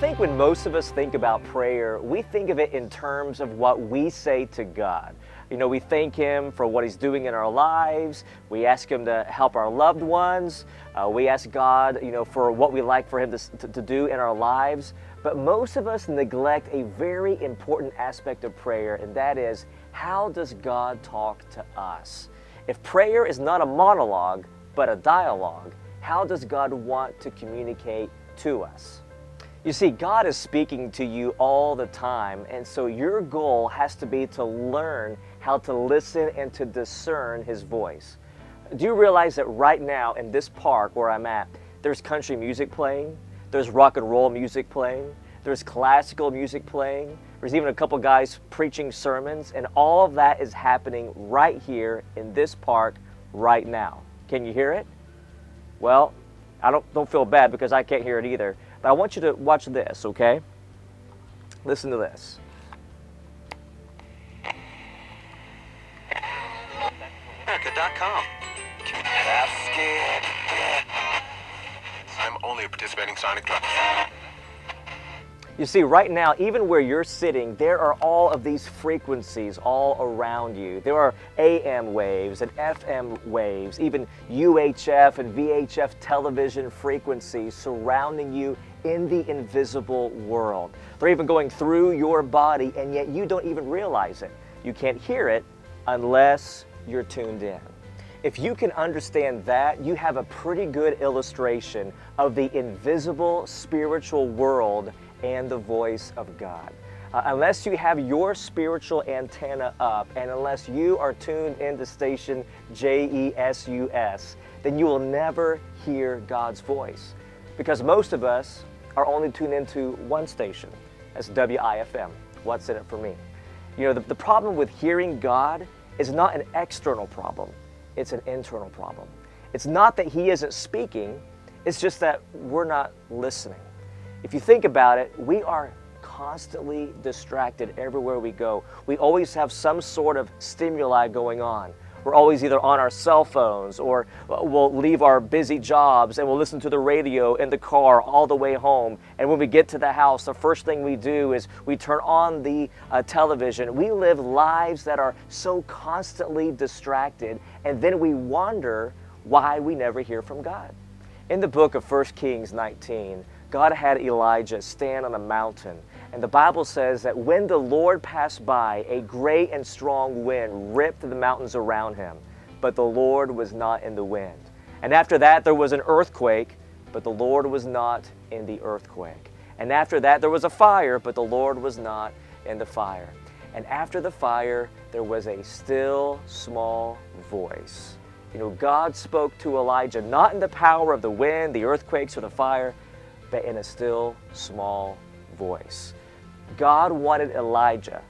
think when most of us think about prayer, we think of it in terms of what we say to God. You know, we thank Him for what He's doing in our lives. We ask Him to help our loved ones. We ask God, for what we like for Him to do in our lives. But most of us neglect a very important aspect of prayer, and that is, how does God talk to us? If prayer is not a monologue, but a dialogue, how does God want to communicate to us? You see, God is speaking to you all the time, and so your goal has to be to learn how to listen and to discern His voice. Do you realize that right now in this park where I'm at, there's country music playing, there's rock and roll music playing, there's classical music playing, there's even a couple guys preaching sermons, and all of that is happening right here in this park right now. Can you hear it? Well, I don't feel bad because I can't hear it either. But I want you to watch this, okay? Listen to this. America.com. I'm only a participating Sonic Drive. You see, right now, even where you're sitting, there are all of these frequencies all around you. There are AM waves and FM waves, even UHF and VHF television frequencies surrounding you in the invisible world. They're even going through your body, and yet you don't even realize it. You can't hear it unless you're tuned in. If you can understand that, you have a pretty good illustration of the invisible spiritual world and the voice of God. Unless you have your spiritual antenna up, and unless you are tuned into station JESUS, then you will never hear God's voice. Because most of us are only tuned into one station. That's WIFM. What's in it for me? The problem with hearing God is not an external problem. It's an internal problem. It's not that He isn't speaking, it's just that we're not listening. If you think about it, we are constantly distracted everywhere we go. We always have some sort of stimuli going on. We're always either on our cell phones, or we'll leave our busy jobs and we'll listen to the radio in the car all the way home. And when we get to the house, the first thing we do is we turn on the television. We live lives that are so constantly distracted, and then we wonder why we never hear from God. In the book of 1 Kings 19, God had Elijah stand on a mountain, and the Bible says that when the Lord passed by, a great and strong wind ripped the mountains around him, but the Lord was not in the wind. And after that there was an earthquake, but the Lord was not in the earthquake. And after that there was a fire, but the Lord was not in the fire. And after the fire there was a still small voice. God spoke to Elijah not in the power of the wind, the earthquakes, or the fire, but in a still small voice. God wanted Elijah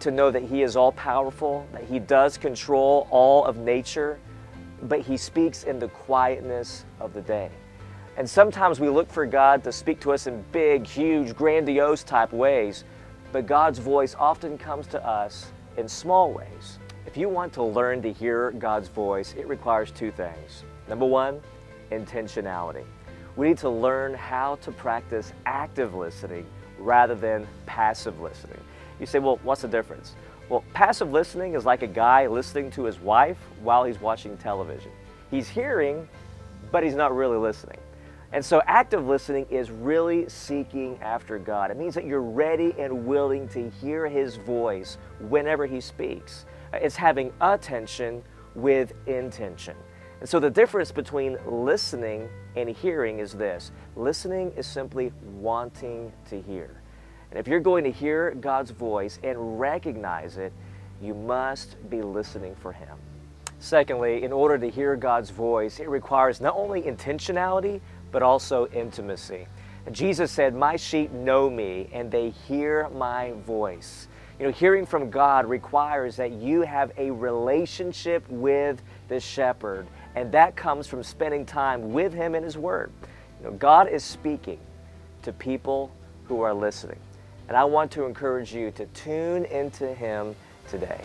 to know that He is all-powerful, that He does control all of nature, but He speaks in the quietness of the day. And sometimes we look for God to speak to us in big, huge, grandiose type ways, but God's voice often comes to us in small ways. If you want to learn to hear God's voice, it requires two things. Number one, intentionality. We need to learn how to practice active listening rather than passive listening. You say, well, what's the difference? Well, passive listening is like a guy listening to his wife while he's watching television. He's hearing, but he's not really listening. And so active listening is really seeking after God. It means that you're ready and willing to hear His voice whenever He speaks. It's having attention with intention. And so the difference between listening and hearing is this. Listening is simply wanting to hear. And if you're going to hear God's voice and recognize it, you must be listening for Him. Secondly, in order to hear God's voice, it requires not only intentionality, but also intimacy. Jesus said, "My sheep know me, and they hear my voice." Hearing from God requires that you have a relationship with the shepherd, and that comes from spending time with Him in His Word. God is speaking to people who are listening, and I want to encourage you to tune into Him today.